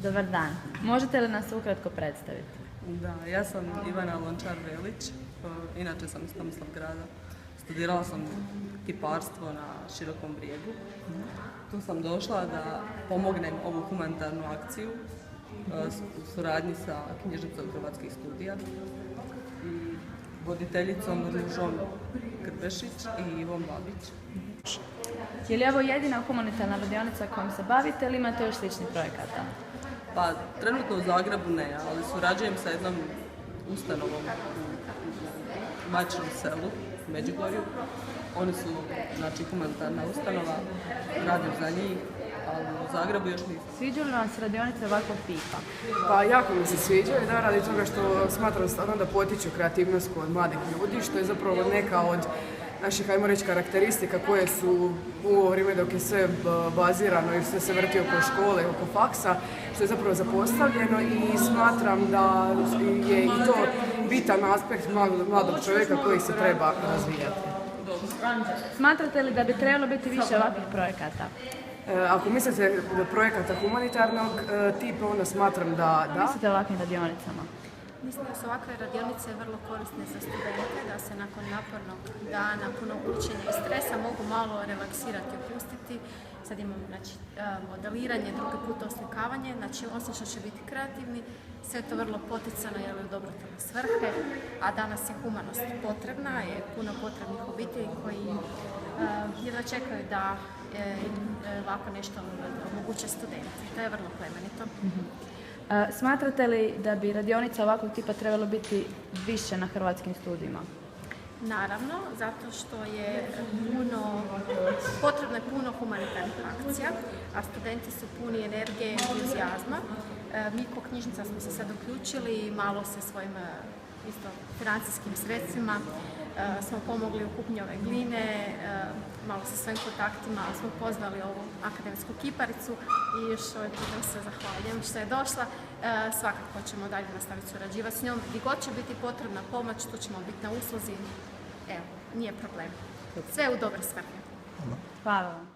Dobar dan. Možete li nas ukratko predstaviti? Da, ja sam Ivana Lončar-Velić, inače sam iz Tomislavgrada. Studirala sam kiparstvo na Širokom Brijegu. Tu sam došla da pomognem ovu humanitarnu akciju u suradnji sa knjižnicom Hrvatskih studija i voditeljicom Ružom Krpešić i Ivom Babić. Je li ovo jedina humanitarna radionica kojom se bavite ili imate još sličnih projekata? Pa, trenutno u Zagrebu ne, ali surađujem sa jednom ustanovom u Mačnom selu, u Međugorju. Oni su, znači, humanitarna ustanova, radim za njih, ali u Zagrebu još nisam. Sviđaju li vam se radionice ovakvog tipa? Pa jako mi se sviđaju, da, radi toga što smatram stvarno da potiču kreativnost kod mladih ljudi, što je zapravo neka od naših, ajmo reći, karakteristika koje su u ovo vrijeme dok je sve bazirano i sve se vrti oko škole, oko faksa, što je zapravo zapostavljeno i smatram da je i to bitan aspekt mladog čovjeka koji se treba razvijati. Smatrate li da bi trebalo biti više ovakvih projekata? Ako mislite da projekata humanitarnog tipa, onda smatram da da. Mislite o ovakvim radionicama? Mislim da su ovakve radionice vrlo korisne za studente, da se nakon napornog dana, puno učenja i stresa mogu malo relaksirati i opustiti. Sad imam modeliranje, drugi put oslikavanje, znači osim što će biti kreativni, sve je to vrlo poticano jer je u dobrotvorne svrhe, a danas je humanost potrebna, je puno potrebnih obitelji koji jedva čekaju da ovako nešto omoguće studenti. To je vrlo plemenito. Smatrate li da bi radionica ovakvog tipa trebalo biti više na hrvatskim studijima? Naravno, zato što je potrebno je puno humanitarnih akcija, a studenti su puni energije i entuzijazma. Mi kao knjižnica smo se sad uključili malo sa svojim isto financijskim sredstvima, smo pomogli u kupnji ove gline, malo sa svojim kontaktima smo pozvali ovu akademsku kiparicu i još ovaj putem se zahvaljujem što je došla. Svakako ćemo dalje nastaviti surađivati s njom. Gdje god će biti potrebna pomoć, tu ćemo biti na usluzi. Evo, nije problem. Sve u dobre svrhe. Hvala vam.